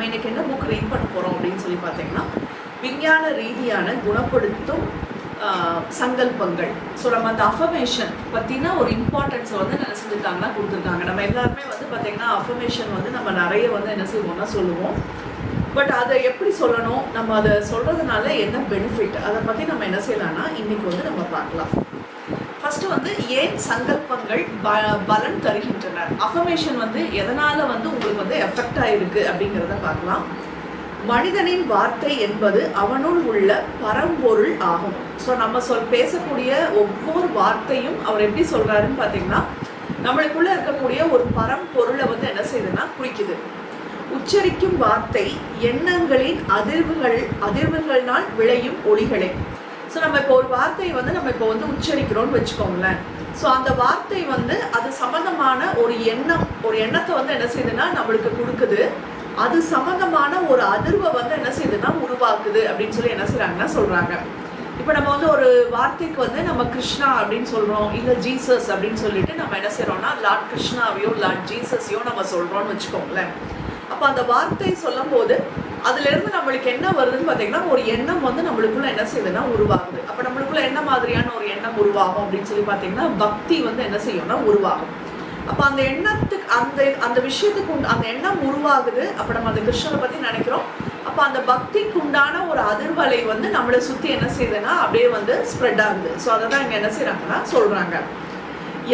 நம்ம இன்னைக்கு என்ன புக் ரீட் பண்ண போகிறோம் அப்படின்னு சொல்லி பார்த்தீங்கன்னா, விஞ்ஞான ரீதியான குணப்படுத்தும் சங்கல்பங்கள். ஸோ நம்ம அந்த அஃபர்மேஷன் பற்றின ஒரு இம்பார்ட்டன்ஸை வந்து என்ன செஞ்சுருக்காங்கன்னா கொடுத்துருக்காங்க. நம்ம எல்லாருமே வந்து பார்த்திங்கன்னா அஃபர்மேஷன் வந்து நம்ம நிறைய வந்து என்ன செய்வோம்னா சொல்லுவோம். பட் அதை எப்படி சொல்லணும், நம்ம அதை சொல்கிறதுனால என்ன பெனிஃபிட், அதை பற்றி நம்ம என்ன செய்யலாம்னா இன்றைக்கி வந்து நம்ம பார்க்கலாம். ஃபஸ்ட்டு வந்து ஏன் சங்கல்பங்கள் பலன் தருகின்றன, அஃபர்மேஷன் வந்து எதனால் வந்து உங்களுக்கு வந்து எஃபெக்ட் ஆகிருக்கு அப்படிங்கிறத பார்க்கலாம். மனிதனின் வார்த்தை என்பது அவனுள் உள்ள பரம்பொருள் ஆகும். ஸோ நம்ம பேசக்கூடிய ஒவ்வொரு வார்த்தையும் அவர் எப்படி சொல்கிறாருன்னு பார்த்தீங்கன்னா, நம்மளுக்குள்ளே இருக்கக்கூடிய ஒரு பரம்பொருளை வந்து என்ன செய்யுதுன்னா குறிக்குது. உச்சரிக்கும் வார்த்தை எண்ணங்களின் அதிர்வுகளினால் விளையும் ஒளிகளே. ஸோ நம்ம இப்போ ஒரு வார்த்தையை வந்து நம்ம இப்போ வந்து உச்சரிக்கிறோம்னு வச்சுக்கோங்களேன். ஸோ அந்த வார்த்தை வந்து அது சம்மந்தமான ஒரு எண்ணத்தை வந்து என்ன செய்யுதுன்னா நம்மளுக்கு கொடுக்குது. அது சம்மந்தமான ஒரு அதிர்வை வந்து என்ன செய்யுதுன்னா உருவாக்குது அப்படின்னு சொல்லி என்ன செய்கிறாங்கன்னா சொல்கிறாங்க. இப்போ நம்ம வந்து ஒரு வார்த்தைக்கு வந்து நம்ம கிருஷ்ணா அப்படின்னு சொல்கிறோம், இல்லை ஜீசஸ் அப்படின்னு சொல்லிட்டு நம்ம என்ன செய்கிறோம்னா லார்ட் கிருஷ்ணாவையோ லார்ட் ஜீசஸையோ நம்ம சொல்கிறோம்னு வச்சுக்கோங்களேன். அப்போ அந்த வார்த்தை சொல்லும் போது அதுலேருந்து நம்மளுக்கு என்ன வருதுன்னு பார்த்தீங்கன்னா ஒரு எண்ணம் வந்து நம்மளுக்குள்ள என்ன செய்யுதுன்னா உருவாகுது. அப்போ நம்மளுக்குள்ள என்ன மாதிரியான ஒரு எண்ணம் உருவாகும் அப்படின்னு சொல்லி பார்த்தீங்கன்னா பக்தி வந்து என்ன செய்யும்னா உருவாகும். அப்போ அந்த எண்ணத்துக்கு அந்த விஷயத்துக்கு அந்த எண்ணம் உருவாகுது. அப்போ நம்ம அந்த கிருஷ்ணரை பற்றி நினைக்கிறோம். அப்போ அந்த பக்திக்கு உண்டான ஒரு அதிர்வலை வந்து நம்மளை சுற்றி என்ன செய்யுதுன்னா அப்படியே வந்து ஸ்ப்ரெட் ஆகுது. ஸோ அதை தான் இங்கே என்ன செய்கிறாங்கன்னா சொல்கிறாங்க.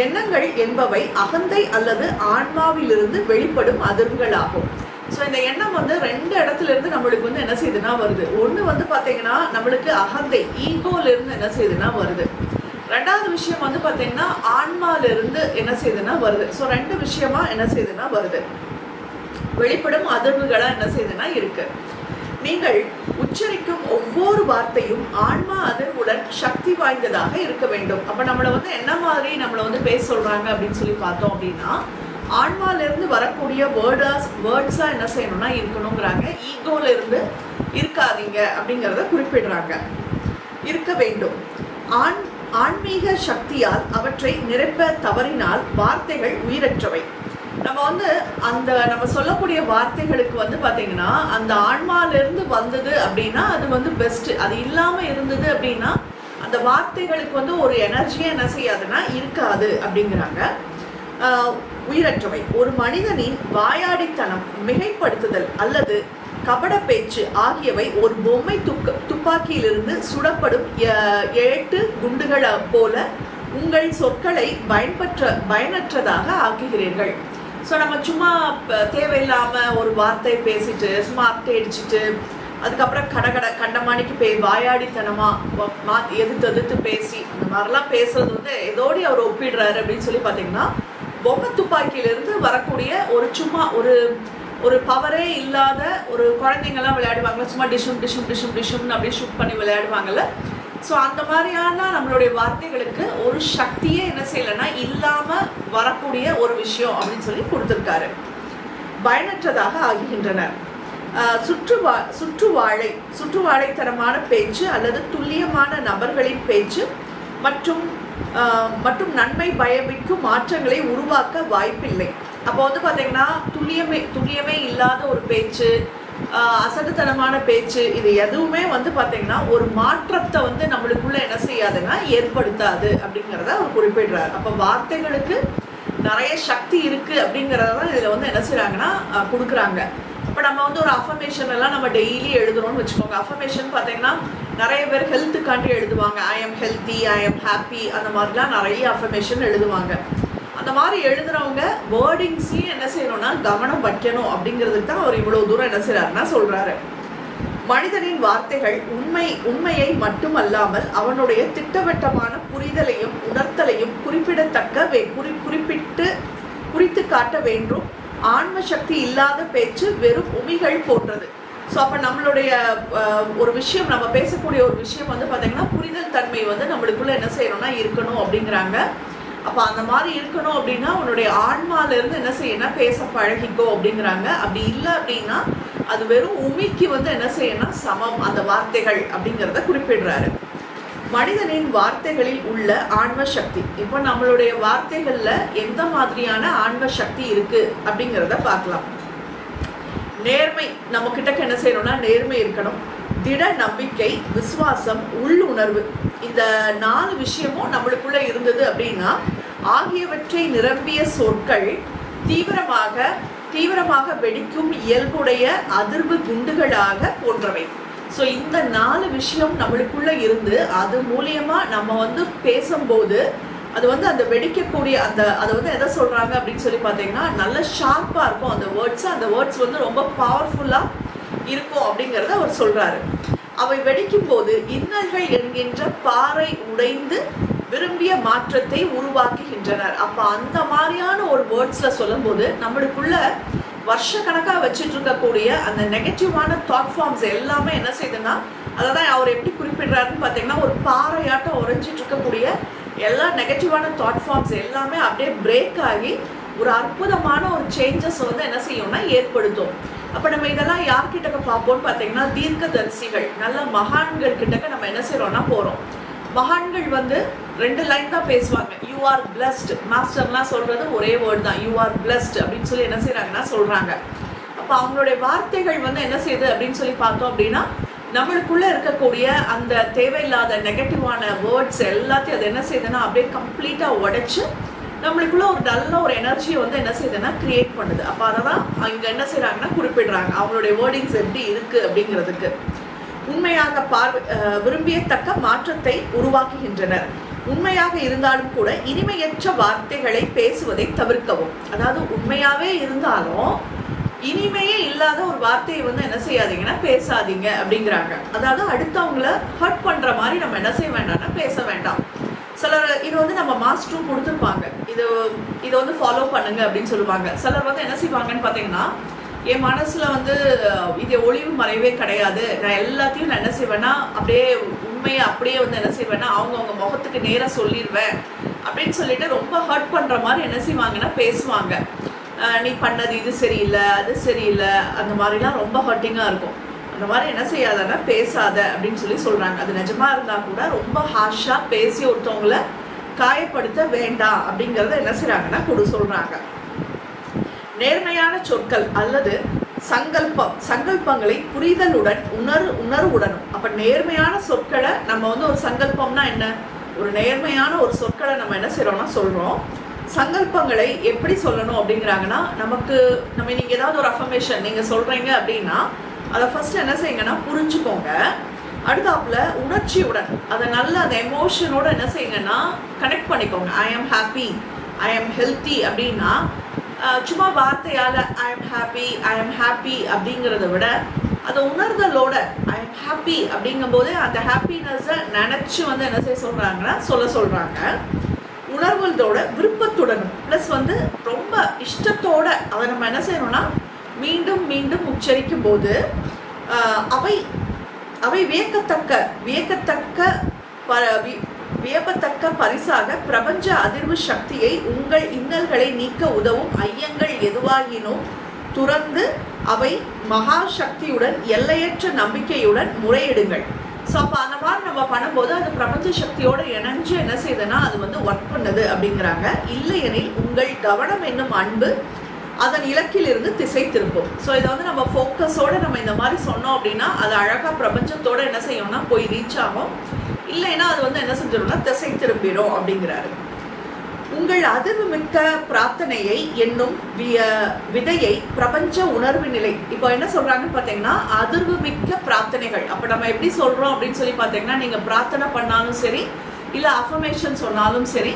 எண்ணங்கள் என்பவை அகந்தை அல்லது ஆன்மாவிலிருந்து வெளிப்படும் அதிர்வுகள் ஆகும். ஸோ இந்த எண்ணம் வந்து ரெண்டு இடத்துல இருந்து நம்மளுக்கு வந்து என்ன செய்யுதுன்னா வருது. ஒன்று வந்து பார்த்தீங்கன்னா நம்மளுக்கு அகந்தை ஈகோலேருந்து என்ன செய்யுதுன்னா வருது. ரெண்டாவது விஷயம் வந்து பார்த்தீங்கன்னா ஆன்மாவிலிருந்து என்ன செய்யுதுன்னா வருது. ஸோ ரெண்டு விஷயமா என்ன செய்யுதுன்னா வருது, வெளிப்படும் அதிர்வுகளாக என்ன செய்யுதுன்னா இருக்கு. நீங்கள் உச்சரிக்கும் ஒவ்வொரு வார்த்தையும் ஆன்மா அதிர்வுடன் சக்தி வாய்ந்ததாக இருக்க வேண்டும். அப்போ நம்மளை வந்து என்ன மாதிரி நம்மளை வந்து பேச சொல்கிறாங்க அப்படின்னு சொல்லி பார்த்தோம் அப்படின்னா, ஆன்மாவிலிருந்து வரக்கூடிய வேர்ட்ஸாக என்ன செய்யணும்னா இருக்கணுங்கிறாங்க. ஈகோலேருந்து இருக்காதீங்க அப்படிங்கிறத குறிப்பிடுறாங்க. இருக்க வேண்டும். ஆன்மீக சக்தியால் அவற்றை நிரப்ப தவறினால் வார்த்தைகள் உயிரற்றவை. நம்ம வந்து நம்ம சொல்லக்கூடிய வார்த்தைகளுக்கு வந்து பார்த்தீங்கன்னா அந்த ஆன்மாவிலிருந்து வந்தது அப்படின்னா அது வந்து பெஸ்ட்டு. அது இல்லாமல் இருந்தது அப்படின்னா அந்த வார்த்தைகளுக்கு வந்து ஒரு எனர்ஜியாக என்ன செய்யாதுன்னா இருக்காது அப்படிங்கிறாங்க. உயிரற்றவை. ஒரு மனிதனின் வாயாடித்தனம், மிகைப்படுத்துதல் அல்லது கபட பேச்சு ஆகியவை ஒரு பொம்மை துப்பாக்கியிலிருந்து சுடப்படும் 8 குண்டுகள் போல உங்கள் சொற்களை பயனற்றதாக ஆக்குகிறீர்கள். ஸோ நம்ம சும்மா தேவையில்லாமல் ஒரு வார்த்தை பேசிட்டு சும்மா அட்டை அடிச்சுட்டு அதுக்கப்புறம் கண்டமானிக்கு வாயாடித்தனமாக எதிர்த்து பேசி அந்த மாதிரிலாம் பேசுறது வந்து எதோடு அவர் ஒப்பிடுறாரு அப்படின்னு சொல்லி பார்த்தீங்கன்னா, பொம்மை துப்பாக்கியிலிருந்து வரக்கூடிய சும்மா ஒரு பவரே இல்லாத ஒரு குழந்தைங்கள்லாம் விளையாடுவாங்கள்ல, சும்மா டிஷும்னு அப்படியே ஷூட் பண்ணி விளையாடுவாங்கள்ல. ஸோ அந்த மாதிரியான நம்மளுடைய வார்த்தைகளுக்கு ஒரு சக்தியே என்ன செய்யலைன்னா இல்லாமல் வரக்கூடிய ஒரு விஷயம் அப்படின்னு சொல்லி கொடுத்துருக்காரு. பயனற்றதாக ஆகின்றனர். சுற்றுவாழைத்தனமான பேச்சு அல்லது துல்லியமான நபர்களின் பேச்சு மற்றும் நன்மை பயமிக்கும் மாற்றங்களை உருவாக்க வாய்ப்பில்லை. அப்போ வந்து பார்த்தீங்கன்னா துல்லியமே இல்லாத ஒரு பேச்சு, அசட்டுத்தனமான பேச்சு, இது எதுவுமே வந்து பார்த்தீங்கன்னா ஒரு மாற்றத்தை வந்து நம்மளுக்குள்ள என்ன செய்யாதுன்னா ஏற்படுத்தாது அப்படிங்கிறத அவர் குறிப்பிடுறாரு. அப்போ வார்த்தைகளுக்கு நிறைய சக்தி இருக்குது அப்படிங்கிறதான் இதில் வந்து என்ன செய்கிறாங்கன்னா கொடுக்குறாங்க. இப்போ நம்ம வந்து ஒரு அஃபர்மேஷன் எல்லாம் நம்ம டெய்லி எழுதுறோம்னு வச்சுக்கோங்க. அஃபர்மேஷன் பார்த்தீங்கன்னா நிறைய பேர் ஹெல்த்துக்காண்டி எழுதுவாங்க. I am healthy, I am happy, அந்த மாதிரிலாம் நிறைய அஃபர்மேஷன் எழுதுவாங்க. அந்த மாதிரி எழுதுறவங்க வேர்டிங்ஸையும் என்ன செய்யணும்னா கவனம் வைக்கணும் அப்படிங்கிறதுக்கு தான் அவர் இவ்வளோ தூரம் என்ன செய்கிறாருன்னா சொல்கிறாரு. மனிதனின் வார்த்தைகள் உண்மையை மட்டுமல்லாமல் அவனுடைய திட்டவட்டமான புரிதலையும் உணர்த்தலையும் குறித்து காட்ட வேண்டும். ஆன்ம சக்தி இல்லாத பேச்சு வெறும் உமிகள் போன்றது. ஸோ அப்போ நம்மளுடைய ஒரு விஷயம், நம்ம பேசக்கூடிய ஒரு விஷயம் வந்து பார்த்தீங்கன்னா புரிதல் தன்மை வந்து நம்மளுக்குள்ள என்ன செய்யணும்னா இருக்கணும் அப்படிங்கிறாங்க. அப்போ அந்த மாதிரி இருக்கணும் அப்படின்னா உன்னுடைய ஆன்மாவிலேருந்து என்ன செய்யணும் பேச பழகிக்கோ அப்படிங்கிறாங்க. அப்படி இல்லை அப்படின்னா அது வெறும் உமிக்கு வந்து என்ன செய்யணும் சமம் அந்த வார்த்தைகள் அப்படிங்கிறத குறிப்பிடுறாரு. மனிதனின் வார்த்தைகளில் உள்ள ஆன்ம சக்தி. இப்போ நம்மளுடைய வார்த்தைகளில் எந்த மாதிரியான ஆன்ம சக்தி இருக்குது அப்படிங்கிறத பார்க்கலாம். நேர்மை, நம்ம கிட்ட என்ன செய்யணும்னா நேர்மை இருக்கணும். திட நம்பிக்கை, விசுவாசம், உள்ளுணர்வு, இந்த 4 விஷயமும் நம்மளுக்குள்ள இருந்தது அப்படின்னா ஆகியவற்றை நிரம்பிய சொற்கள் தீவிரமாக வெடிக்கும் இயல்புடைய அதிர்வு குண்டுகளாக போன்றவை. ஸோ இந்த 4 விஷயம் நம்மளுக்குள்ள இருந்து அது மூலியமா நம்ம பேசும்போது அது அந்த வெடிக்கக்கூடிய அதை எதை சொல்றாங்க அப்படின்னு சொல்லி பார்த்தீங்கன்னா நல்ல ஷார்ப்பா இருக்கும் அந்த வேர்ட்ஸ் ரொம்ப பவர்ஃபுல்லா இருக்கும் அப்படிங்கிறத அவர் சொல்றாரு. அவை வெடிக்கும் போது இன்னல்கள் என்கின்ற பாறை உடைந்து விரும்பிய மாற்றத்தை உருவாக்குகின்றனர். அப்ப அந்த மாதிரியான ஒரு வேர்ட்ஸ்ல சொல்லும் போது நம்மளுக்குள்ள வருஷ கணக்கா வச்சுட்டு இருக்கக்கூடிய அந்த நெகட்டிவான தாட் ஃபார்ம்ஸ் எல்லாமே என்ன செய்யுதுன்னா, அதான் அவர் எப்படி குறிப்பிடுறாருன்னு பார்த்தீங்கன்னா, ஒரு பாறையாட்டம் உறைஞ்சிட்டு இருக்கக்கூடிய எல்லா நெகட்டிவான தாட் ஃபார்ம்ஸ் எல்லாமே அப்படியே பிரேக் ஆகி ஒரு அற்புதமான ஒரு சேஞ்சஸ் என்ன செய்யும்னா ஏற்படுத்தும். அப்ப நம்ம இதெல்லாம் யார்கிட்ட பார்ப்போம்னு பார்த்தீங்கன்னா, தீர்க்கதரிசிகள், நல்ல மகான்கள் கிட்டக்க நம்ம என்ன செய்யறோம்னா போறோம். மகான்கள் 2 லைன் தான் பேசுவாங்க. You are blessed. மாஸ்டர்லாம் சொல்றது ஒரே வேர்ட் தான், யூ ஆர் பிளஸ்ட் அப்படின்னு சொல்லி என்ன செய்யறாங்கன்னா சொல்றாங்க. அப்ப அவங்களுடைய வார்த்தைகள் என்ன செய்யுது அப்படின்னு சொல்லி பார்த்தோம் அப்படின்னா, நம்மளுக்குள்ள இருக்கக்கூடிய அந்த தேவையில்லாத நெகட்டிவான வேர்ட்ஸ் எல்லாத்தையும் அது என்ன செய்யுதுன்னா அப்படியே கம்ப்ளீட்டா உடைச்சு நம்மளுக்குள்ள ஒரு நல்ல ஒரு எனர்ஜியை என்ன செய்யுதுன்னா கிரியேட் பண்ணுது. அப்ப அததான் இங்க என்ன செய்யறாங்கன்னா குறிப்பிடுறாங்க, அவங்களுடைய வேர்டிங்ஸ் எப்படி இருக்கு அப்படிங்கிறதுக்கு. உண்மையாக விரும்பியத்தக்க மாற்றத்தை உருவாக்குகின்றனர். உண்மையாக இருந்தாலும் கூட இனிமையற்ற வார்த்தைகளை பேசுவதை தவிர்க்கவும். அதாவது உண்மையாவே இருந்தாலும் இனிமையே இல்லாத ஒரு வார்த்தையை என்ன செய்யாதீங்கன்னா பேசாதீங்க அப்படிங்கிறாங்க. அதாவது அடுத்தவங்கள ஹர்ட் பண்ற மாதிரி நம்ம என்ன செய்ய வேண்டாம்னா பேச வேண்டாம். சிலர் இது நம்ம மாஸ்டரும் கொடுத்துருப்பாங்க, இதை ஃபாலோ பண்ணுங்க அப்படின்னு சொல்லுவாங்க. சிலர் என்ன செய்வாங்கன்னு பார்த்தீங்கன்னா, என் மனசுல இது ஒளிவு மறைவே கிடையாது, நான் எல்லாத்தையும் நான் என்ன செய்வேன்னா அப்படியே உண்மையை அப்படியே என்ன செய்வேன்னா அவங்க முகத்துக்கு நேராக சொல்லிடுவேன் அப்படின்னு சொல்லிட்டு ரொம்ப ஹர்ட் பண்ற மாதிரி என்ன செய்வாங்கன்னா பேசுவாங்க. நீ பண்ணது இது சரியில்லை, அது சரியில்லை, அந்த மாதிரிலாம் ரொம்ப ஹர்ட்டிங்கா இருக்கும். அந்த மாதிரி என்ன செய்யாதன்னா பேசாத அப்படின்னு சொல்லி சொல்றாங்க. அது நிஜமா இருந்தா கூட ரொம்ப ஹார்ஷா பேசி ஒருத்தவங்களை காயப்படுத்த வேண்டாம் அப்படிங்கறத என்ன செய்யறாங்கன்னா சொல்றாங்க. நேர்மையான சொற்கள் அல்லது சங்கல்பங்களை புரிதலுடன் உணர்வுடனும். அப்ப நேர்மையான சொற்களை நம்ம ஒரு சங்கல்பம்னா என்ன, ஒரு நேர்மையான ஒரு சொற்களை நம்ம என்ன செய்யறோம்னா சொல்றோம். சங்கல்பங்களை எப்படி சொல்லணும் அப்படிங்கிறாங்கன்னா, நம்ம நீங்க ஏதாவது ஒரு அஃபர்மேஷன் நீங்க சொல்றீங்க அப்படின்னா அதை ஃபர்ஸ்ட் என்ன செய்யுங்கன்னா புரிஞ்சுக்கோங்க. அடுத்தாப்புல உணர்ச்சியுடன் அதை நல்ல அந்த எமோஷனோட என்ன செய்யுங்கன்னா கனெக்ட் பண்ணிக்கோங்க. ஐ ஆம் ஹாப்பி, ஐ ஆம் ஹெல்த்தி அப்படின்னா சும்மா வார்த்தையால ஐ ஆம் ஹாப்பி அப்படிங்கிறத விட அதை உணர்தலோட ஐ ஆம் ஹாப்பி அப்படிங்கும் போதே அந்த ஹாப்பினஸை நினைச்சு என்ன செய்ய சொல்றாங்கன்னா சொல்றாங்க. உணர்வுகளோட விருப்பத்துடனும் பிளஸ் ரொம்ப இஷ்டத்தோட அதை நம்ம என்ன செய்யணும்னா மீண்டும் மீண்டும் உச்சரிக்கும் போது அவை வியப்பத்தக்க பரிசாக பிரபஞ்ச அதிர்வு சக்தியை உங்கள் இன்னல்களை நீக்க உதவும் ஐயங்கள் எதுவாகினும் துறந்து அவை மகா சக்தியுடன் எல்லையற்ற நம்பிக்கையுடன் முறையிடுங்கள். ஸோ அப்போ அந்த மாதிரி நம்ம பண்ணும்போது அது பிரபஞ்ச சக்தியோட இணைஞ்சு என்ன செய்யுதுன்னா அது ஒர்க் பண்ணுது அப்படிங்கிறாங்க. இல்லையெனில் உங்கள் கவனம் என்னும் அன்பு அதன் இலக்கிலிருந்து திசை திருப்போம். ஸோ இதை நம்ம ஃபோக்கஸோட நம்ம இந்த மாதிரி சொன்னோம் அப்படின்னா அது அழகா பிரபஞ்சத்தோட என்ன செய்யணும்னா போய் ரீச் ஆகும். இல்லைன்னா அது என்ன செஞ்சிடும்னா திசை திரும்பிடும் அப்படிங்கிறாரு. உங்கள் அதிர்வு மிக்க பிரார்த்தனையை என்னும் விதையை பிரபஞ்ச உணர்வு நிலை. இப்போ என்ன சொல்றாங்கன்னு பார்த்தீங்கன்னா அதிர்வு மிக்க பிரார்த்தனைகள். அப்போ நம்ம எப்படி சொல்றோம் அப்படின்னு சொல்லி பார்த்தீங்கன்னா, நீங்க பிரார்த்தனை பண்ணாலும் சரி இல்லை அஃபர்மேஷன் சொன்னாலும் சரி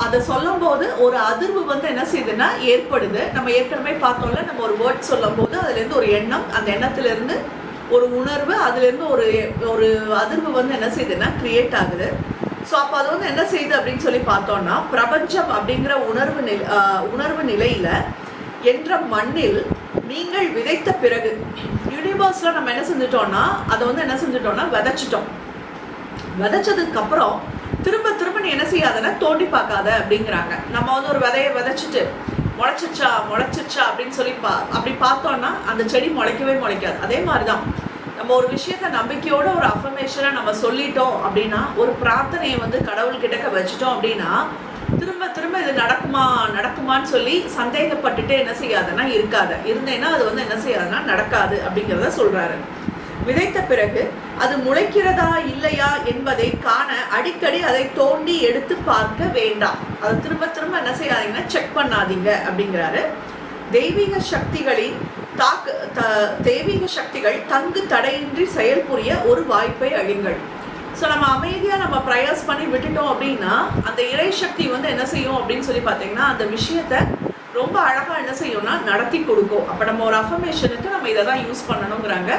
அதை சொல்லும் போது ஒரு அதிர்வு என்ன செய்யுதுன்னா ஏற்படுது. நம்ம ஏற்கனவே பார்த்தோம்ல, நம்ம ஒரு வேர்ட் சொல்லும் போது அதுல இருந்து ஒரு எண்ணம், அந்த எண்ணத்துல இருந்து ஒரு உணர்வு, அதுல இருந்து ஒரு அதிர்வு என்ன செய்யுதுன்னா கிரியேட் ஆகுது. ஸோ அப்போ அது என்ன செய்யுது அப்படின்னு சொல்லி பார்த்தோம்னா, பிரபஞ்சம் அப்படிங்கிற உணர்வு நிலையில என்ற மண்ணில் நீங்கள் விதைத்த பிறகு யூனிவர்ஸ்ல நம்ம என்ன செஞ்சுட்டோம்னா அதை என்ன செஞ்சுட்டோம்னா விதைச்சதுக்கு அப்புறம் திரும்ப திரும்ப நீ என்ன செய்யாதன்னா தோண்டி பார்க்காத அப்படிங்கிறாங்க. நம்ம ஒரு விதையை விதைச்சிட்டு முளைச்சிச்சா அப்படின்னு சொல்லி அப்படி பார்த்தோம்னா அந்த செடி முளைக்காது. அதே மாதிரிதான் நம்ம ஒரு விஷயத்த நம்பிக்கையோட ஒரு அஃபர்மேஷனை நம்ம சொல்லிட்டோம் அப்படின்னா, ஒரு பிரார்த்தனையை கடவுள்கிட்ட வச்சுட்டோம் அப்படின்னா திரும்ப திரும்ப இது நடக்குமான்னு சொல்லி சந்தேகப்பட்டுட்டு என்ன செய்யாதுன்னா இருக்காது. இருந்தேன்னா அது வந்து என்ன செய்யாதுன்னா நடக்காது அப்படிங்கிறத சொல்றாரு. விதைத்த பிறகு அது முளைக்கிறதா இல்லையா என்பதை காண அடிக்கடி அதை தோண்டி எடுத்து பார்க்க வேண்டாம். அதை திரும்ப திரும்ப என்ன செய்யாதீங்கன்னா செக் பண்ணாதீங்க அப்படிங்கிறாரு. தெய்வீக சக்திகள் தங்கு தடையின்றி செயல்புரிய ஒரு வாய்ப்பை அழிங்கள். ஸோ நம்ம அமைதியாக நம்ம ப்ரயர்ஸ் பண்ணி விட்டுட்டோம் அப்படின்னா அந்த இறை சக்தி வந்து என்ன செய்யும் அப்படின்னு சொல்லி பார்த்தீங்கன்னா அந்த விஷயத்த ரொம்ப அழகாக என்ன செய்யும்னா நடத்தி கொடுக்கும். அப்போ நம்ம ஒரு அஃபர்மேஷனுக்கு நம்ம இதை தான் யூஸ் பண்ணணுங்கிறாங்க.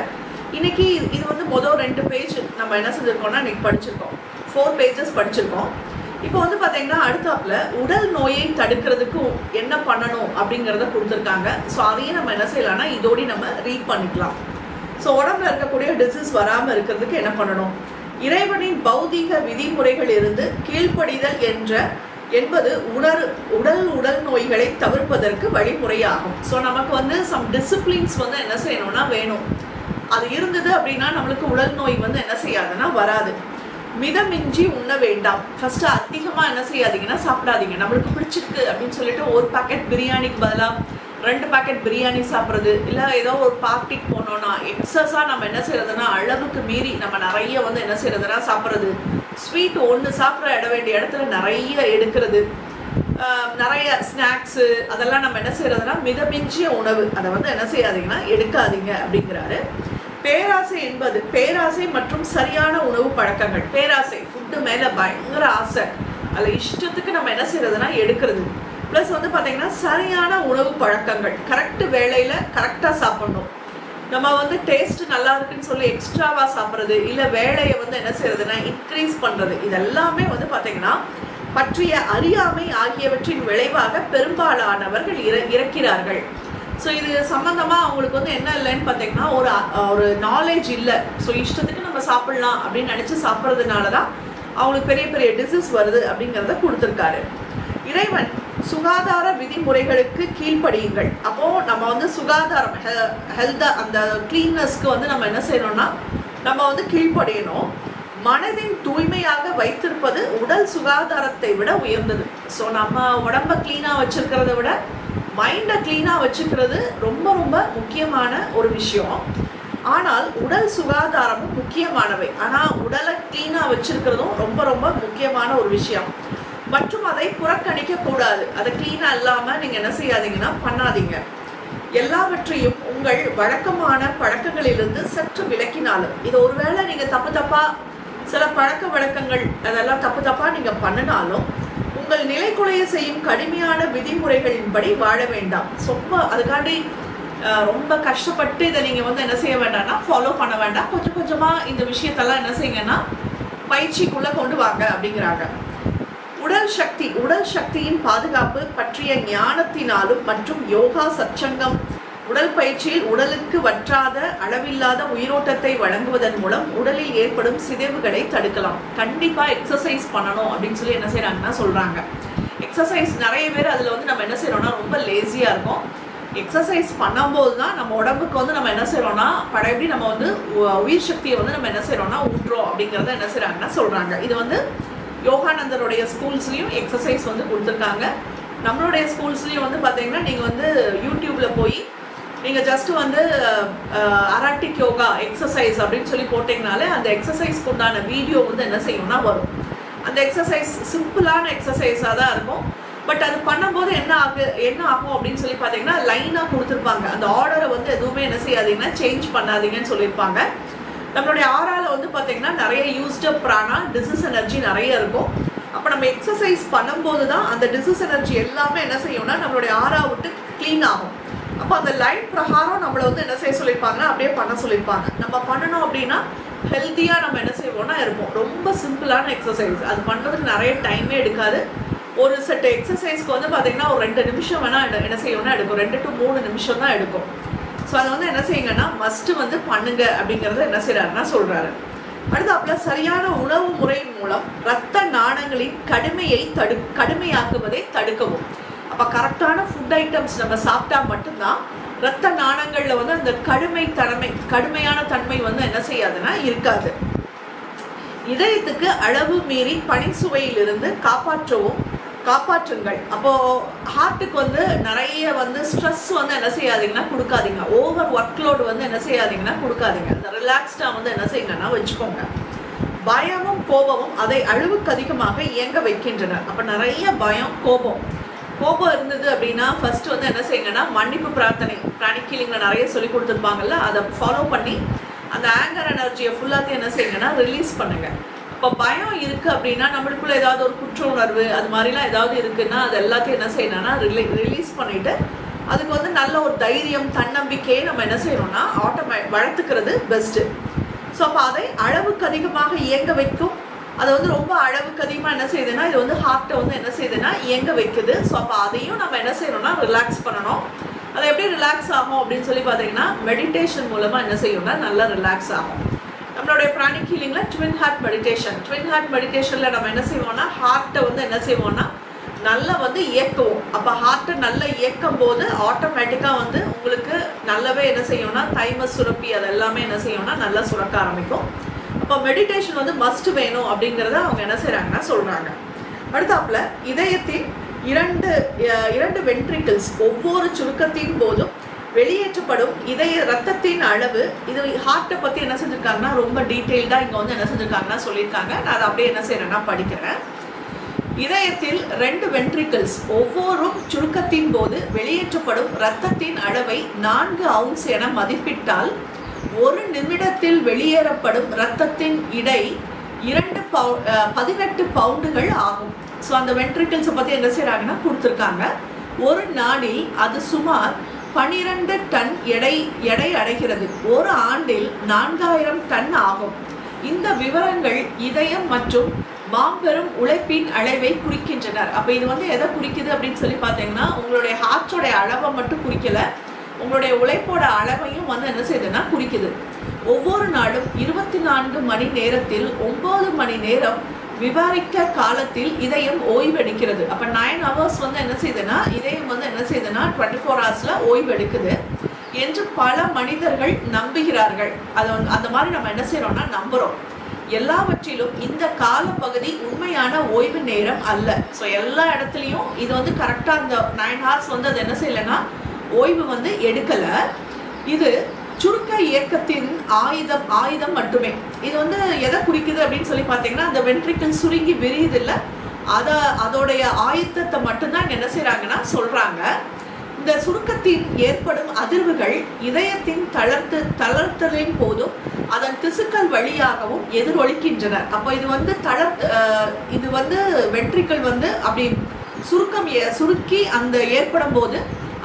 இன்னைக்கு இது வந்து மொதல் 2 பேஜ் நம்ம என்ன செஞ்சுருக்கோம்னா இன்னைக்கு படிச்சிருக்கோம், 4 பேஜஸ் படிச்சிருக்கோம். இப்போ வந்து பார்த்தீங்கன்னா அடுத்தாப்புல உடல் நோயை தடுக்கிறதுக்கு என்ன பண்ணணும் அப்படிங்கிறத கொடுத்துருக்காங்க. ஸோ அதையும் நம்ம என்ன செய்யலாம்னா இதோடி நம்ம ரீட் பண்ணிக்கலாம். ஸோ உடம்புல இருக்கக்கூடிய டிசீஸ் வராமல் இருக்கிறதுக்கு என்ன பண்ணணும்? இறைவனின் பௌதீக விதிமுறைகள் இருந்து கீழ்ப்படிதல் என்பது உடல் நோய்களை தவிர்ப்பதற்கு வழிமுறையாகும். ஸோ நமக்கு வந்து சம் டிசிப்ளின்ஸ் வந்து என்ன செய்யணும்னா வேணும். அது இருந்தது அப்படின்னா நம்மளுக்கு உடல் நோய் வந்து என்ன செய்யாதுன்னா வராது. மிதமின்றி உண்ண வேண்டாம். ஃபர்ஸ்ட் அதிகமாக என்ன செய்யாதீங்கன்னா சாப்பிடாதீங்க. நம்மளுக்கு பிடிச்சிருக்கு அப்படின்னு சொல்லிட்டு ஒரு பாக்கெட் பிரியாணிக்கு பதிலாக 2 பாக்கெட் பிரியாணி சாப்பிட்றது, இல்லை ஏதோ ஒரு பார்ட்டிக்கு போனோம்னா எக்ஸஸாக நம்ம என்ன செய்யறதுன்னா அளவுக்கு மீறி நம்ம நிறைய வந்து என்ன செய்யறதுன்னா சாப்பிட்றது. ஸ்வீட் ஒன்று சாப்பிட்ற வேண்டிய இடத்துல நிறைய எடுக்கிறது, நிறைய ஸ்நாக்ஸு, அதெல்லாம் நம்ம என்ன செய்யறதுன்னா மிதமிஞ்சிய உணவு அதை வந்து என்ன செய்யாதீங்கன்னா எடுக்காதீங்க அப்படிங்கிறாரு. பேராசை மற்றும் சரியான உணவு பழக்கங்கள். பேராசை, ஃபுட்டு மேலே பயங்கர ஆசை, அதில் இஷ்டத்துக்கு நம்ம என்ன செய்யறதுன்னா எடுக்கிறது. ப்ளஸ் வந்து பார்த்தீங்கன்னா சரியான உணவு பழக்கங்கள், கரெக்டு வேளையில் கரெக்டாக சாப்பிட்ணும். நம்ம வந்து டேஸ்ட் நல்லா இருக்குன்னு சொல்லி எக்ஸ்ட்ராவாக சாப்பிட்றது, இல்லை வேலையை வந்து என்ன செய்யறதுன்னா இன்க்ரீஸ் பண்ணுறது, இதெல்லாமே வந்து பார்த்தீங்கன்னா பற்றிய அறியாமை ஆகியவற்றின் விளைவாக பெரும்பாலானவர்கள் இறக்கிறார்கள். ஸோ இது சம்மந்தமாக அவங்களுக்கு வந்து என்ன இல்லைன்னு பார்த்தீங்கன்னா ஒரு நாலேஜ் இல்லை. ஸோ இஷ்டத்துக்கு நம்ம சாப்பிட்லாம் அப்படின்னு நினச்சி சாப்பிட்றதுனால தான் அவங்களுக்கு பெரிய பெரிய டிசீஸ் வருது அப்படிங்கிறத கொடுத்துருக்காரு. இறைவன் சுகாதார விதிமுறைகளுக்கு கீழ்ப்படியுங்கள். அப்போது நம்ம வந்து சுகாதாரம் ஹெல்த் அந்த கிளீன்னஸ்க்கு வந்து நம்ம என்ன செய்யணும்னா நம்ம வந்து கீழ்ப்படியணும். மனதின் தூய்மையாக வைத்திருப்பது உடல் சுகாதாரத்தை விட உயர்ந்தது. ஸோ நம்ம உடம்ப கிளீனாக வச்சுருக்கிறத விட மைண்டை கிளீனாக வச்சுக்கிறது ரொம்ப ரொம்ப முக்கியமான ஒரு விஷயம். ஆனால் உடல் சுகாதாரமும் முக்கியமானவை. ஆனால் உடலை கிளீனாக வச்சுருக்கிறதும் ரொம்ப ரொம்ப முக்கியமான ஒரு விஷயம். மற்றும் அதை புறக்கணிக்க கூடாது. அதை கிளீனாக இல்லாமல் நீங்கள் என்ன செய்யாதீங்கன்னா பண்ணாதீங்க. எல்லாவற்றையும் உங்கள் வழக்கமான பழக்கங்களிலிருந்து சற்று விலக்கினாலும், இது ஒருவேளை நீங்கள் தப்பாக சில பழக்க வழக்கங்கள் அதெல்லாம் தப்பாக நீங்கள் பண்ணினாலும் உங்கள் நிலைக்குலைய செய்யும் கடுமையான விதிமுறைகளின்படி வாழ வேண்டாம். அதுக்காண்டி ரொம்ப கஷ்டப்பட்டு இதை நீங்கள் வந்து என்ன செய்ய வேண்டாம்னா ஃபாலோ பண்ண வேண்டாம். கொஞ்சம் கொஞ்சமாக இந்த விஷயத்தெல்லாம் என்ன செய்யுங்கன்னா பயிற்சிக்குள்ளே கொண்டு வாங்க அப்படிங்கிறாங்க. உடல் சக்தியின் பாதுகாப்பு பற்றிய ஞானத்தினாலும் மற்றும் யோகா சச்சங்கம் உடல் பயிற்சியில் உடலுக்கு வற்றாத அளவில்லாத உயிரோட்டத்தை வழங்குவதன் மூலம் உடலில் ஏற்படும் சிதைவுகளை தடுக்கலாம். கண்டிப்பாக எக்ஸசைஸ் பண்ணணும் அப்படின்னு சொல்லி என்ன செய்கிறாங்கன்னா சொல்கிறாங்க. எக்ஸசைஸ் நிறைய பேர் அதில் வந்து நம்ம என்ன செய்கிறோம்னா ரொம்ப லேசியாக இருக்கும். எக்ஸசைஸ் பண்ணும்போது தான் நம்ம உடம்புக்கு வந்து நம்ம என்ன செய்கிறோம்னா பழையபடி நம்ம வந்து உயிர் சக்தியை வந்து நம்ம என்ன செய்கிறோம்னா ஊட்டுறோம் அப்படிங்கிறத என்ன செய்கிறாங்கன்னா சொல்கிறாங்க. இது வந்து யோகானந்தருடைய ஸ்கூல்ஸ்லேயும் எக்ஸசைஸ் வந்து கொடுத்துருக்காங்க. நம்மளுடைய ஸ்கூல்ஸ்லேயும் வந்து பார்த்தீங்கன்னா நீங்கள் வந்து யூடியூப்பில் போய் நீங்கள் ஜஸ்ட்டு வந்து அராட்டிக் யோகா எக்ஸசைஸ் அப்படின்னு சொல்லி போட்டிங்கனாலே அந்த எக்ஸசைஸ்க்கு உண்டான வீடியோ வந்து என்ன செய்யும்னா வரும். அந்த எக்ஸசைஸ் சிம்பிளான எக்ஸசைஸாக தான் இருக்கும். பட் அது பண்ணும்போது என்ன ஆகும் அப்படின்னு சொல்லி பார்த்தீங்கன்னா லைனாக கொடுத்துருப்பாங்க. அந்த ஆர்டரை வந்து எதுவுமே என்ன செய்யாதீங்கன்னா சேஞ்ச் பண்ணாதீங்கன்னு சொல்லியிருப்பாங்க. நம்மளுடைய ஆறாவில் வந்து பார்த்தீங்கன்னா நிறைய யூஸ்டப் பிராணா டிசீஸ் எனர்ஜி நிறைய இருக்கும். அப்போ நம்ம எக்ஸசைஸ் பண்ணும்போது தான் அந்த டிசீஸ் எனர்ஜி எல்லாமே என்ன செய்யும்னா நம்மளுடைய ஆறா விட்டு க்ளீன் ஆகும். அப்போ அந்த லைன் பிரகாரம் நம்மளை வந்து என்ன செய்ய சொல்லியிருப்பாங்கன்னா அப்படியே பண்ண சொல்லியிருப்பாங்க. நம்ம பண்ணணும் அப்படின்னா ஹெல்த்தியாக நம்ம என்ன செய்வோம்னா இருப்போம். ரொம்ப சிம்பிளான எக்ஸசைஸ், அது பண்ணுறதுக்கு நிறைய டைமே எடுக்காது. ஒரு செட் எக்ஸசைஸ்க்கு வந்து பார்த்தீங்கன்னா ஒரு 2 நிமிஷம் வேணால் என்ன செய்யணும்னா எடுக்கும். 2 to 3 நிமிஷம் தான் எடுக்கும். ஸோ அதை வந்து என்ன செய்யுங்கன்னா மஸ்ட்டு வந்து பண்ணுங்க அப்படிங்கிறத என்ன செய்கிறாருன்னா சொல்கிறாரு. அடுத்தாப்புல சரியான உணவு முறையின் மூலம் இரத்த நாணங்களின் கடுமையாக்குவதை தடுக்கவும். அப்போ கரெக்டான ஃபுட் ஐட்டம்ஸ் நம்ம சாப்பிட்டா மட்டும்தான் இரத்த நாணங்களில் வந்து அந்த கடுமையான தன்மை வந்து என்ன செய்யாதுன்னா இருக்காது. இதயத்துக்கு அளவு மீறி பனிச்சுவையிலிருந்து காப்பாற்றவும் காப்பாற்றுங்கள். அப்போ ஹார்ட்டுக்கு வந்து நிறைய வந்து ஸ்ட்ரெஸ் வந்து என்ன செய்யாதீங்கன்னா கொடுக்காதீங்க. ஓவர் ஒர்க் லோடு வந்து என்ன செய்யாதீங்கன்னா கொடுக்காதீங்க. அந்த ரிலாக்ஸ்டாக வந்து என்ன செய்யுங்கன்னா வச்சுக்கோங்க. பயமும் கோபமும் அதை அளவுக்கு அதிகமாக இயங்க வைக்கின்றன. அப்போ நிறைய பயம் கோபம் இருந்தது அப்படின்னா ஃபர்ஸ்ட் வந்து என்ன செய்யுங்கன்னா மன்னிப்பு பிரார்த்தனை, பிராணிக் ஹீலிங்கில் நிறைய சொல்லி கொடுத்துருப்பாங்கல்ல, அதை ஃபாலோ பண்ணி அந்த ஆங்கர் எனர்ஜியை ஃபுல்லாத்தையும் என்ன செய்யுங்கன்னா ரிலீஸ் பண்ணுங்க. இப்போ பயம் இருக்குது அப்படின்னா நம்மளுக்குள்ள ஏதாவது ஒரு குற்ற உணர்வு அது மாதிரிலாம் ஏதாவது இருக்குன்னா அது எல்லாத்தையும் என்ன செய்யணும்னா ரிலீஸ் பண்ணிவிட்டு அதுக்கு வந்து நல்ல ஒரு தைரியம் தன்னம்பிக்கையை நம்ம என்ன செய்யணும்னா வளர்த்துக்கிறது பெஸ்ட்டு. ஸோ அப்போ அதை அளவுக்கு அதிகமாக இயங்க வைக்கும். அது வந்து ரொம்ப அளவுக்கு அதிகமாக என்ன செய்யுதுன்னா இது வந்து ஹார்ட்டை வந்து என்ன செய்யுதுன்னா இயங்க வைக்குது. ஸோ அப்போ அதையும் நம்ம என்ன செய்யணும்னா ரிலாக்ஸ் பண்ணணும். அதை எப்படி ரிலாக்ஸ் ஆகும் அப்படின்னு சொல்லி பார்த்தீங்கன்னா மெடிடேஷன் மூலமாக என்ன செய்யணும்னா நல்லா ரிலாக்ஸ் ஆகும். நம்மளுடைய பிராணிக் ஹீலிங்கில் ட்வின் ஹார்ட் மெடிடேஷனில் நம்ம என்ன செய்வோம்னா ஹார்ட்டை வந்து என்ன செய்வோம்னா நல்லா வந்து இயக்குவோம். அப்போ ஹார்ட்டை நல்லா இயக்கும் போது ஆட்டோமேட்டிக்காக வந்து உங்களுக்கு நல்லாவே என்ன செய்யும்னா தைமஸ் சுரப்பி அது எல்லாமே என்ன செய்யும்னா நல்லா சுரக்க ஆரம்பிக்கும். அப்போ மெடிடேஷன் வந்து மஸ்ட் வேணும் அப்படிங்கிறத அவங்க என்ன செய்கிறாங்கன்னா சொல்கிறாங்க. அடுத்தாப்புல இதயத்தின் இரண்டு வென்ட்ரிக்கிள்ஸ் ஒவ்வொரு சுருக்கத்தின் போதும் வெளியேற்றப்படும் இதய ரத்தத்தின் அளவு. இது ஹார்ட்டை பற்றி என்ன செஞ்சுருக்காங்கன்னா ரொம்ப டீட்டெயில்டாக இங்கே வந்து என்ன செஞ்சுருக்காங்கன்னா சொல்லியிருக்காங்க. நான் அதை அப்படியே என்ன செய்கிறேன்னா படிக்கிறேன். இதயத்தில் 2 வென்ட்ரிக்கிள்ஸ் ஒவ்வொரு சுருக்கத்தின் போது வெளியேற்றப்படும் இரத்தத்தின் அளவை 4 ounce என மதிப்பிட்டால் 1 நிமிடத்தில் வெளியேறப்படும் இரத்தத்தின் இடை 18 பவுண்டுகள் ஆகும். ஸோ அந்த வென்ட்ரிக்கிள்ஸை பற்றி என்ன செய்கிறாங்கன்னா கொடுத்துருக்காங்க. ஒரு நாளில் அது சுமார் 12 டன் எடை அடைகிறது. ஒரு ஆண்டில் 4000 டன் ஆகும். இந்த விவரங்கள் இதயம் மற்றும் மாபெரும் உழைப்பின் அளவை குறிக்கின்றனர். அப்போ இது வந்து எதை குறிக்குது அப்படின்னு சொல்லி பார்த்தீங்கன்னா உங்களுடைய ஹார்ட்டோடைய அளவை மட்டும் குறிக்கல, உங்களுடைய உழைப்போட அளவையும் வந்து என்ன செய்யுதுன்னா குறிக்குது. ஒவ்வொரு நாளும் 24 மணி நேரத்தில் 9 மணி நேரம் விவாரிக்க காலத்தில் இதயம் ஓய்வெடுக்கிறது. அப்போ 9 hours வந்து என்ன செய்யுதுன்னா இதயம் வந்து என்ன செய்யுதுன்னா 24 hours ஓய்வெடுக்குது என்று பல மனிதர்கள் நம்புகிறார்கள். அது வந்து அந்த மாதிரி நம்ம என்ன செய்யறோம்னா நம்புறோம். எல்லாவற்றிலும் இந்த காலப்பகுதி உண்மையான ஓய்வு நேரம் அல்ல. ஸோ எல்லா இடத்துலையும் இது வந்து கரெக்டாக அந்த 9 hours வந்து அது என்ன செய்யலைன்னா ஓய்வு வந்து எடுக்கலை. இது சுருக்க இயக்கத்தின் ஆயுதம் மட்டுமே. இது வந்து எதை குறிக்குது அப்படின்னு சொல்லி பார்த்தீங்கன்னா அந்த வென்ட்ரிக்கிள் சுருங்கி விரியுது இல்லை, அதோடைய ஆயுதத்தை மட்டும்தான் என்ன சொல்றாங்க. இந்த சுருக்கத்தின் ஏற்படும் அதிர்வுகள் இதயத்தின் தளர்த்தலின் போதும் அதன் திசுக்கள் வழியாகவும் எதிரொலிக்கின்றன. அப்போ இது வந்து வென்ட்ரிக்கிள் வந்து அப்படி சுருக்கி அந்த ஏற்படும் போது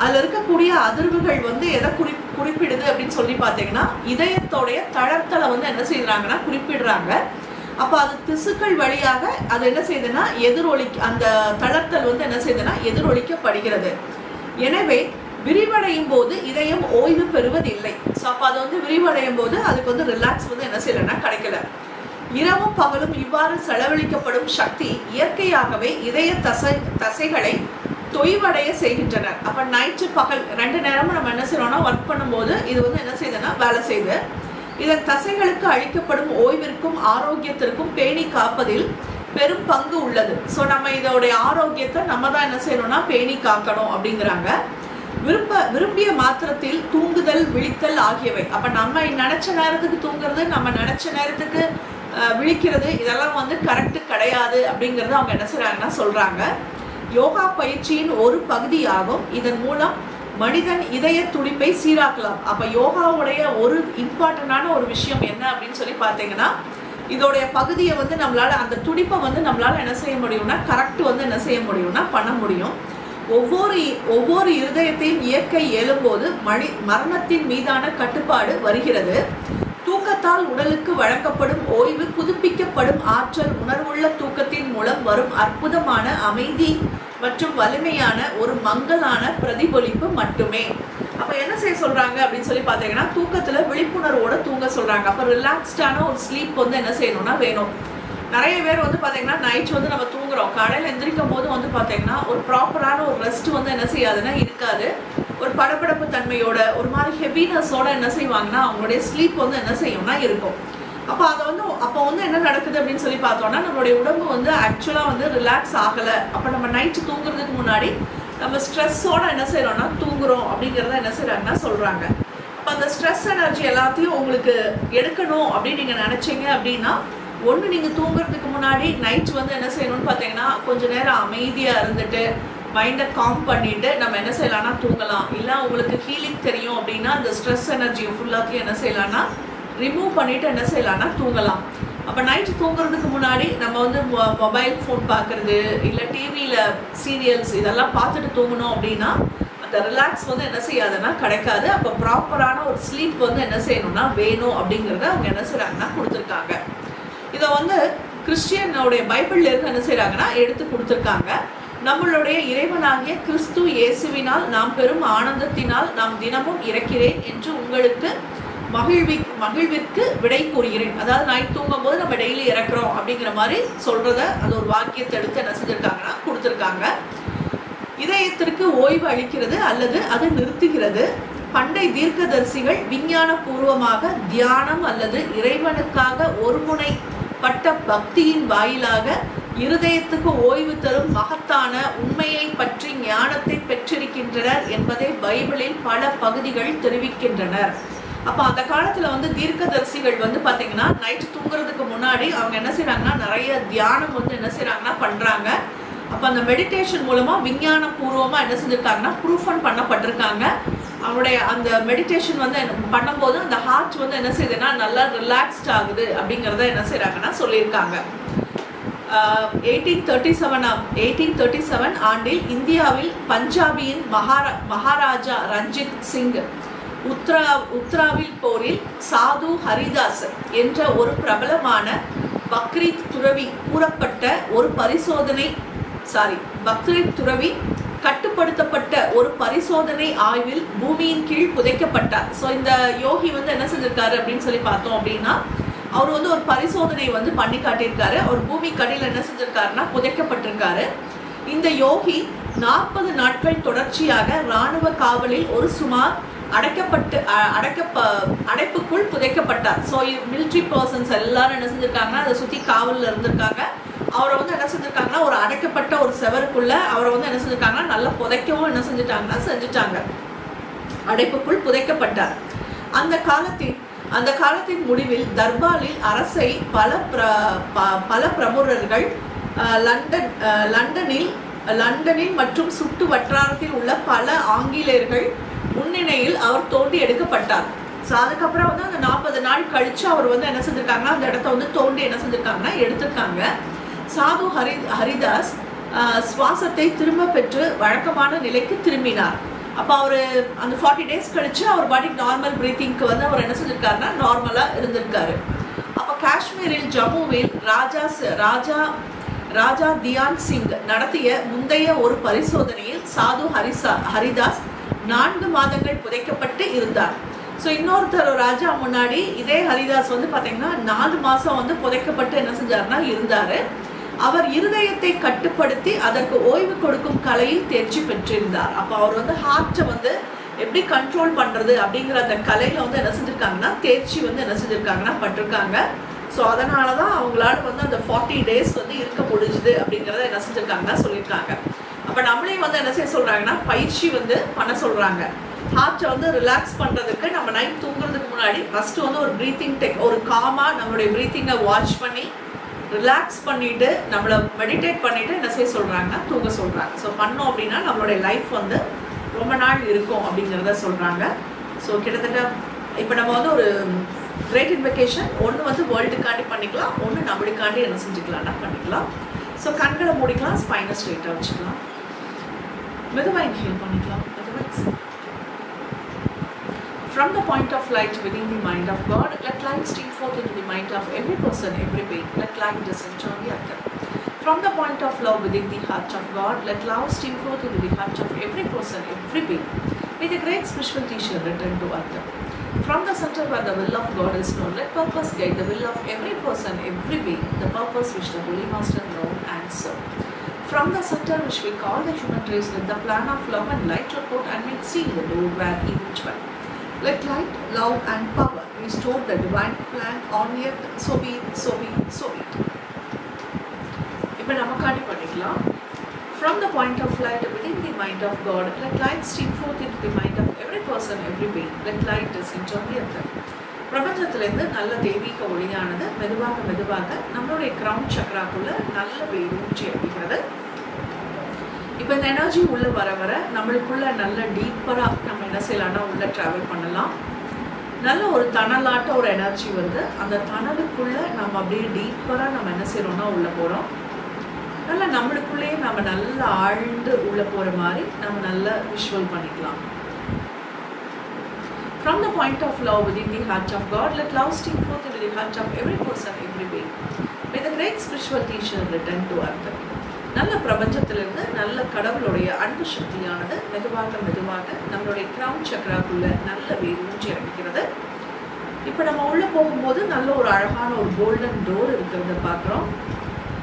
அதில் இருக்கக்கூடிய அதிர்வுகள் வந்து எதை குறிப்பிடுது அப்படின்னு சொல்லி பார்த்தீங்கன்னா இதயத்தோடைய தளர்த்தலை வந்து என்ன செய்யறாங்கன்னா குறிப்பிடுறாங்க. அப்போ அது திசுக்கள் வழியாக அது என்ன செய்யுதுன்னா அந்த தளர்த்தல் வந்து என்ன செய்யுதுன்னா எதிரொலிக்கப்படுகிறது. எனவே விரிவடையும் போது இதயம் ஓய்வு பெறுவதில்லை. ஸோ அப்போ அது வந்து விரிவடையும் போது அதுக்கு வந்து ரிலாக்ஸ் வந்து என்ன செய்யலைன்னா கிடைக்கல. இரவும் பகலும் இவ்வாறு செலவழிக்கப்படும் சக்தி இயற்கையாகவே இதய தசைகளை தொய்வடைய செய்கின்றனர். அப்போ நைட்டு பகல் 2 நேரமும் நம்ம என்ன செய்யறோம்னா ஒர்க் பண்ணும்போது இது வந்து என்ன செய்யுதுன்னா வேலை செய்யுது. இதன் தசைகளுக்கு அளிக்கப்படும் ஓய்விற்கும் ஆரோக்கியத்திற்கும் பேணி காப்பதில் பெரும் பங்கு உள்ளது. ஸோ நம்ம இதோடைய ஆரோக்கியத்தை நம்ம தான் என்ன செய்யணும்னா பேணி காக்கணும் அப்படிங்கிறாங்க. விரும்பிய மாத்திரத்தில் தூங்குதல் விழித்தல் ஆகியவை. அப்போ நம்ம நினைச்ச நேரத்துக்கு தூங்குறது நம்ம நினைச்ச நேரத்துக்கு விழிக்கிறது இதெல்லாம் வந்து கரெக்டு கிடையாது அப்படிங்கிறத அவங்க என்ன செய்றாங்கன்னா சொல்றாங்க. யோகா பயிற்சியின் ஒரு பகுதியாகும். இதன் மூலம் மனிதன் இதய துடிப்பை சீராக்கலாம். அப்போ யோகாவுடைய ஒரு இம்பார்ட்டண்டான ஒரு விஷயம் என்ன அப்படின்னு சொல்லி பார்த்தீங்கன்னா இதோடைய பகுதியை வந்து நம்மளால அந்த துடிப்பை வந்து நம்மளால என்ன செய்ய முடியும்னா கரெக்ட் வந்து என்ன செய்ய முடியும்னா பண்ண முடியும். ஒவ்வொரு இருதயத்தையும் இயற்கை இயலும்போது மரணத்தின் மீதான கட்டுப்பாடு வருகிறது. தூக்கத்தால் உடலுக்கு வழங்கப்படும் ஓய்வு புதுப்பிக்கப்படும் ஆற்றல் உணர்வுள்ள தூக்கத்தின் மூலம் வரும் அற்புதமான அமைதி மற்றும் வலிமையான ஒரு மங்கலான பிரதிபலிப்பு மட்டுமே. அப்போ என்ன செய்ய சொல்றாங்க அப்படின்னு சொல்லி பார்த்தீங்கன்னா தூக்கத்துல விழிப்புணர்வோட தூங்க சொல்றாங்க. அப்போ ரிலாக்ஸ்டான ஒரு ஸ்லீப் வந்து என்ன செய்யணும்னா வேணும். நிறைய பேர் வந்து பார்த்தீங்கன்னா நைட் வந்து நம்ம தூங்குறோம், காலையில் எந்திரிக்கும் போது வந்து பார்த்தீங்கன்னா ஒரு ப்ராப்பரான ஒரு ரெஸ்ட் வந்து என்ன செய்யாதுன்னா இருக்காது. ஒரு படபடப்பு தன்மையோட ஒரு மாதிரி ஹெவினஸோட என்ன செய்வாங்கன்னா அவங்களுடைய ஸ்லீப் வந்து என்ன செய்யும்னா இருக்கும். அப்போ வந்து என்ன நடக்குது அப்படின்னு சொல்லி பார்த்தோம்னா, நம்மளுடைய உடம்பு வந்து ஆக்சுவலாக வந்து ரிலாக்ஸ் ஆகலை. அப்போ நம்ம நைட்டு தூங்குறதுக்கு முன்னாடி நம்ம ஸ்ட்ரெஸ்ஸோட என்ன செய்கிறோம்னா தூங்குறோம் அப்படிங்கிறத என்ன செய்கிறாங்கன்னா சொல்கிறாங்க. அப்போ அந்த ஸ்ட்ரெஸ் எனர்ஜி எல்லாத்தையும் உங்களுக்கு எடுக்கணும் அப்படின்னு நீங்கள் நினச்சிங்க அப்படின்னா, ஒன்று நீங்கள் தூங்குறதுக்கு முன்னாடி நைட் வந்து என்ன செய்யணும்னு பார்த்தீங்கன்னா, கொஞ்சம் நேரம் அமைதியாக இருந்துட்டு மைண்டை காம் பண்ணிவிட்டு நம்ம என்ன செய்யலாம்னா தூங்கலாம். இல்லை உங்களுக்கு ஹீலிங் தெரியும் அப்படின்னா அந்த ஸ்ட்ரெஸ் எனர்ஜியை ஃபுல்லாத்தையும் என்ன செய்யலாம்னா ரிமூவ் பண்ணிவிட்டு என்ன செய்யலாம்னா தூங்கலாம். அப்போ நைட்டு தூங்குறதுக்கு முன்னாடி நம்ம வந்து மொபைல் ஃபோன் பார்க்குறது, இல்லை டிவியில் சீரியல்ஸ் இதெல்லாம் பார்த்துட்டு தூங்கணும் அப்படின்னா அந்த ரிலாக்ஸ் வந்து என்ன செய்யாதுன்னா கிடைக்காது. அப்போ ப்ராப்பரான ஒரு ஸ்லீப் வந்து என்ன செய்யணும்னா வேணும் அப்படிங்கிறத அவங்க என்ன செய்கிறாங்கன்னா கொடுத்துருக்காங்க. இதை வந்து கிறிஸ்டியனோடைய பைபிள்லேருந்து என்ன செய்கிறாங்கன்னா எடுத்து கொடுத்துருக்காங்க. நம்மளுடைய இறைவனாகிய கிறிஸ்து இயேசுவினால் நாம் பெரும் ஆனந்தத்தினால் நாம் தினமும் இறக்கிறேன் என்று உங்களுக்கு மகிழ்விற்கு விடை கூறுகிறேன். அதாவது நைட் தூங்கும் போது நம்ம டெய்லி இறக்குறோம் அப்படிங்கிற மாதிரி சொல்றத அந்த ஒரு வாக்கியத்தை எடுத்து என்ன செஞ்சிருக்காங்கன்னா கொடுத்துருக்காங்க. இதயத்திற்கு ஓய்வு அளிக்கிறது அல்லது அது நிறுத்துகிறது. பண்டை தீர்க்கதரிசிகள் விஞ்ஞான பூர்வமாக தியானம் அல்லது இறைவனுக்காக ஒருமுனைப்பட்ட பக்தியின் வாயிலாக இருதயத்துக்கு ஓய்வு தரும் மகத்தான உண்மையை பற்றி ஞானத்தை பெற்றிருக்கின்றனர் என்பதை பைபிளில் பல பகுதிகள் தெரிவிக்கின்றனர். அப்போ அந்த காலத்தில் வந்து தீர்க்கதரிசிகள் வந்து பார்த்தீங்கன்னா நைட்டு தூங்குறதுக்கு முன்னாடி அவங்க என்ன செய்கிறாங்கன்னா நிறைய தியானம் வந்து என்ன செய்கிறாங்கன்னா பண்ணுறாங்க. அப்போ அந்த மெடிடேஷன் மூலமாக விஞ்ஞான பூர்வமாக என்ன செஞ்சுருக்காங்கன்னா ப்ரூஃபன் பண்ணப்பட்டிருக்காங்க. அவங்களுடைய அந்த மெடிடேஷன் வந்து பண்ணும்போது அந்த ஹார்ட் வந்து என்ன செய்யுதுன்னா நல்லா ரிலாக்ஸ்ட் ஆகுது அப்படிங்கிறத என்ன செய்கிறாங்கன்னா சொல்லியிருக்காங்க. 1837 ஆண்டில் இந்தியாவில் பஞ்சாபியின் மகாராஜா ரஞ்சித் சிங் உத்ராவில் போரில் சாது ஹரிதாஸ் என்ற ஒரு பிரபலமான பக்ரீத் துறவி கட்டுப்படுத்தப்பட்ட ஒரு பரிசோதனை ஆய்வில் பூமியின் கீழ் புதைக்கப்பட்டார். ஸோ இந்த யோகி வந்து என்ன செஞ்சிருக்காரு அப்படின்னு சொல்லி பார்த்தோம் அப்படின்னா, அவர் வந்து ஒரு பரிசோதனை வந்து பண்ணி காட்டியிருக்காரு. அவர் பூமி கடியில் என்ன செஞ்சிருக்காருன்னா புதைக்கப்பட்டிருக்காரு. இந்த யோகி 40 நாட்கள் தொடர்ச்சியாக இராணுவ காவலில் ஒரு சுமார் அடைப்புக்குள் புதைக்கப்பட்டார். ஸோ மிலிட்ரி பர்சன்ஸ் எல்லாரும் என்ன செஞ்சிருக்காங்கன்னா அதை சுற்றி காவலில் இருந்திருக்காங்க. அவரை வந்து என்ன செஞ்சிருக்காங்கன்னா ஒரு அடைக்கப்பட்ட ஒரு செவருக்குள்ள அவரை வந்து என்ன செஞ்சிருக்காங்கன்னா நல்லா புதைக்கவும் என்ன செஞ்சுட்டாங்க. அடைப்புக்குள் புதைக்கப்பட்டார். அந்த காலத்தின் முடிவில் தர்பாரில் அரசை பல பிரமுகர்கள் லண்டனில் மற்றும் சுற்று வட்டாரத்தில் உள்ள பல ஆங்கிலேயர்கள் முன்னிலையில் அவர் தோண்டி எடுக்கப்பட்டார். ஸோ அதுக்கப்புறம் வந்து அந்த 40 நாள் கழிச்சு அவர் வந்து என்ன செஞ்சிருக்காங்கன்னா அந்த இடத்த வந்து தோண்டி என்ன செஞ்சிருக்காங்கன்னா எடுத்திருக்காங்க. சாது ஹரிதாஸ் சுவாசத்தை திரும்ப பெற்று வழக்கமான நிலைக்கு திரும்பினார். அப்போ அவர் அந்த 40 days கழிச்சு அவர் பாடிக்கு நார்மல் பிரீத்திங்க்கு வந்து அவர் என்ன செஞ்சிருக்காருன்னா நார்மலாக இருந்திருக்காரு. அப்போ காஷ்மீரில் ஜம்முவில் ராஜா தியான் சிங் நடத்திய முந்தைய ஒரு பரிசோதனையில் சாது ஹரிதாஸ் 4 மாதங்கள் புதைக்கப்பட்டு இருந்தார். ஸோ இன்னொருத்தர் ராஜா முன்னாடி இதே ஹரிதாஸ் வந்து பார்த்தீங்கன்னா 4 மாதம் வந்து புதைக்கப்பட்டு என்ன செஞ்சாருன்னா இருந்தார். அவர் இருதயத்தை கட்டுப்படுத்தி அதற்கு ஓய்வு கொடுக்கும் கலையில் தேர்ச்சி பெற்றிருந்தார். அப்போ அவர் வந்து ஹார்ட்டை வந்து எப்படி கண்ட்ரோல் பண்ணுறது அப்படிங்கிற அந்த கலையில் வந்து என்ன செஞ்சுருக்காங்கன்னா தேர்ச்சி வந்து என்ன செஞ்சுருக்காங்கன்னா பட்டிருக்காங்க. ஸோ அதனால தான் அவங்களால வந்து அந்த 40 days வந்து இருக்க முடிஞ்சுது அப்படிங்கிறத என்ன செஞ்சுருக்காங்கன்னா சொல்லியிருக்காங்க. அப்போ நம்மளையும் வந்து என்ன செய்ய சொல்கிறாங்கன்னா பயிற்சி வந்து பண்ண சொல்கிறாங்க. ஹார்ட்டை வந்து ரிலாக்ஸ் பண்ணுறதுக்கு நம்ம நைட் தூங்குறதுக்கு முன்னாடி ஃபஸ்ட்டு வந்து ஒரு ப்ரீத்திங் ஒரு காமாக நம்மளுடைய ப்ரீத்திங்கை வாட்ச் பண்ணி ரிலாக்ஸ் பண்ணிவிட்டு நம்மளை மெடிடேட் பண்ணிவிட்டு என்ன செய்ய சொல்கிறாங்கன்னா தூங்க சொல்கிறாங்க. ஸோ பண்ணோம் அப்படின்னா நம்மளுடைய லைஃப் வந்து ரொம்ப நாள் இருக்கும் அப்படிங்கிறத சொல்கிறாங்க. ஸோ கிட்டத்தட்ட இப்போ நம்ம வந்து ஒரு கிரேட் இன்வெகேஷன் ஒன்று வந்து வேர்ல்டுக்காண்டி பண்ணிக்கலாம், ஒன்று நம்மளுக்காண்டி என்ன செஞ்சுக்கலாம்னா பண்ணிக்கலாம். ஸோ கண்களை மூடிக்கலாம், ஸ்பைனை ஸ்ட்ரெயிட்டாக வச்சுக்கலாம், மெதுவாக இன்ஹேல் பண்ணிக்கலாம். From the point of light within the mind of God, let light stream forth into the mind of every person, every being. Let light descend on the earth. From the point of love within the heart of God, let love stream forth into the heart of every person, every being. May the great spiritual teacher return to earth. From the center where the will of God is known, let purpose guide the will of every person, every being, the purpose which the Holy Master know and serve. From the center which we call the human race, let the plan of love and light report and make seal the door where evil dwell. Let light, love and power restore the divine plan on earth. So be it, so be it, so be it. இப்போ நம்ம காட்டி பண்ணிக்கலாம். From the point of light within the mind of God, let light stream forth into the mind of every person, every being. Let light descend on the earth. பிரபஞ்சத்திலிருந்து நல்ல தெய்வீக ஒளியானது மெதுவாக மெதுவாக நம்மளுடைய கிரவுன் சக்ராக்குள்ள நல்ல வேரூன்றி அடிக்கிறது. இப்போ இந்த எனர்ஜி உள்ள வர வர நம்மளுக்குள்ள நல்ல டீப்பராக நம்ம என்ன செய்யலாம்னா உள்ள ட்ராவல் பண்ணலாம். நல்ல ஒரு தணலாட்ட ஒரு எனர்ஜி வந்து அந்த தணலுக்குள்ள நம்ம அப்படியே டீப்பராக நம்ம என்ன செய்யறோம்னா உள்ள போகிறோம். நல்லா நம்மளுக்குள்ளேயே நம்ம நல்லா ஆழ்ந்து உள்ள போகிற மாதிரி நம்ம நல்லா விஷுவல் பண்ணிக்கலாம். From the point of love within the heart of God, let love stream forth into the heart of every person, every being. May the great spiritual teacher return to earth. நல்ல பிரபஞ்சத்திலிருந்து நல்ல கடவுளுடைய அன்பு சக்தியானது மெதுவாக மெதுவாக நம்மளுடைய crown சக்ராக்குள்ள நல்ல வேரூன்றி அடிக்கிறது. இப்போ நம்ம உள்ள போகும்போது நல்ல ஒரு அழகான ஒரு கோல்டன் டோர் இருக்கிறத பார்க்குறோம்.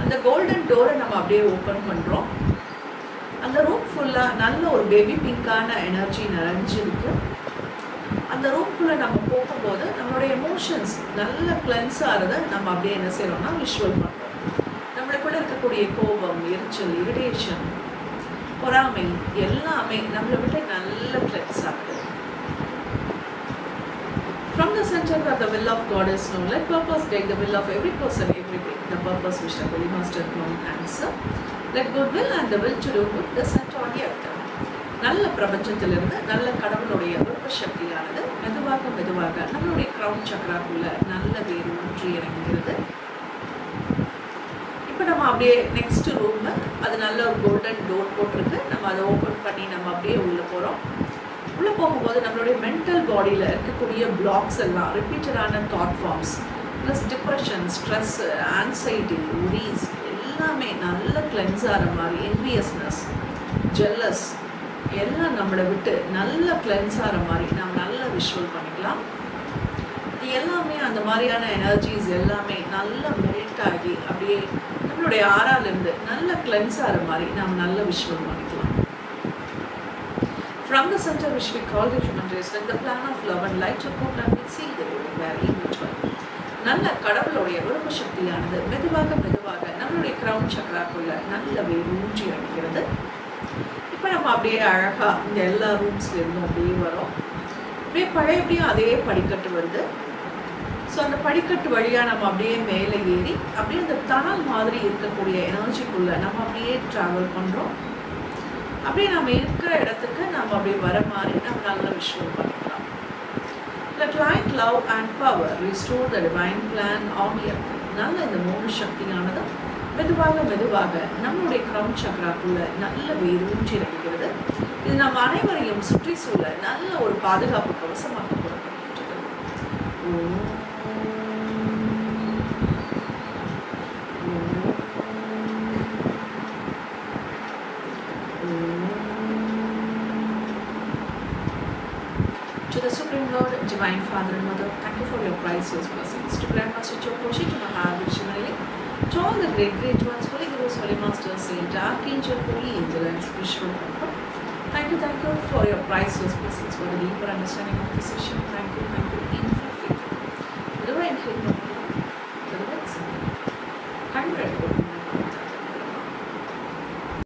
அந்த கோல்டன் டோரை நம்ம அப்படியே ஓப்பன் பண்ணுறோம். அந்த ரூம் ஃபுல்லாக நல்ல ஒரு பேபி பிங்கான எனர்ஜி நிறைஞ்சிருக்கு. அந்த ரூம்குள்ளே நம்ம போகும்போது நம்மளுடைய எமோஷன்ஸ் நல்ல கிளென்ஸ் ஆகிறத நம்ம அப்படியே என்ன செய்கிறோம்னா விஷுவல் பண்ணுறோம். நம்மளுக்குள்ளே இருக்கக்கூடிய கோபம், எரிச்சல், இரிடேஷன், பொறாமை எல்லாமே நம்மளை விட்டு நல்ல கிளென்ஸ் ஆகுது. From the center of the will of God is known. Let purpose guide the will of every person, every day. The purpose which the Holy Master known answer. Let good will and the will to do good descend on the earth. நல்ல பிரபஞ்சத்திலிருந்து நல்ல கடவுளுடைய விருப்ப சக்தியானது மெதுவாக மெதுவாக நம்மளுடைய crown சக்ராக்குள்ள நல்ல வேரூன்றி இறங்குகிறது. இப்போ நம்ம அப்படியே நெக்ஸ்ட் ரூம் அது நல்ல ஒரு கோல்டன் டோர் போட்டிருக்கு. நம்ம அதை ஓப்பன் பண்ணி நம்ம அப்படியே உள்ளே போகிறோம். உள்ளே போகும்போது நம்மளுடைய மென்டல் பாடியில் இருக்கக்கூடிய பிளாக்ஸ் எல்லாம் ரிப்பீட்டடான thought forms plus depression, stress, anxiety, worries எல்லாமே நல்ல கிளென்ஸ் ஆகிற மாதிரி, என்வியஸ்னஸ், ஜெல்லஸ் எல்லாம் நம்மளை விட்டு நல்ல கிளென்ஸ் ஆகிற மாதிரி நம்ம நல்லா விஷுவல் பண்ணிக்கலாம். இது எல்லாமே அந்த மாதிரியான எனர்ஜிஸ் எல்லாமே நல்லா மெல்ட் ஆகி அப்படியே நம்மளுடைய ஆறாலேருந்து நல்ல கிளென்ஸ் ஆகிற மாதிரி நம்ம நல்ல விஷுவல் பண்ணிக்கலாம். From the center which we call the human race, let the plan of love and light to come and we see the world where evil dwell. நல்ல கடவுளுடைய விருப்ப சக்தியானது மெதுவாக மெதுவாக நம்மளுடைய கிரவுன் சக்ராக்குள்ள நல்ல வேரூன்றி அடிக்கிறது. இப்போ நம்ம அப்படியே அழகாக இந்த எல்லா ரூம்ஸ்லேருந்தும் அப்படியே வரோம். அப்படியே பழையபடியும் அதே படிக்கட்டு வருது. ஸோ அந்த படிக்கட்டு வழியாக நம்ம அப்படியே மேலே ஏறி அப்படியே அந்த தணல் மாதிரி இருக்கக்கூடிய எனர்ஜிக்குள்ளே நம்ம அப்படியே ட்ராவல் பண்ணுறோம். அப்படியே நம்ம இருக்கிற இடத்துக்கு நம்ம அப்படியே வர மாதிரி நம்ம நல்லா விஷுவல் பண்ணிக்கலாம். Let light, love and power restore the divine plan on earth. நல்ல இந்த மூணு சக்தியானது மெதுவாக மெதுவாக நம்மளுடைய கிரவுன் சக்ராக்குள்ள நல்ல வேரூன்றி இருக்கிறது. இது நம்ம அனைவரையும் சுற்றி சூழ நல்ல ஒரு பாதுகாப்பு கவசமாக கொடுக்கப்படுகிறது. To the Supreme Lord, Divine Father and Mother, thank you for your priceless blessings. To Grandmaster Chokoshi, to Mahavishnu, to all the great ones, Holy Gurus, Holy Masters, Saint, Archangel, Holy Angel and Spiritual Comfort. Thank you for your priceless blessings, for the deeper understanding of the session. Thank you.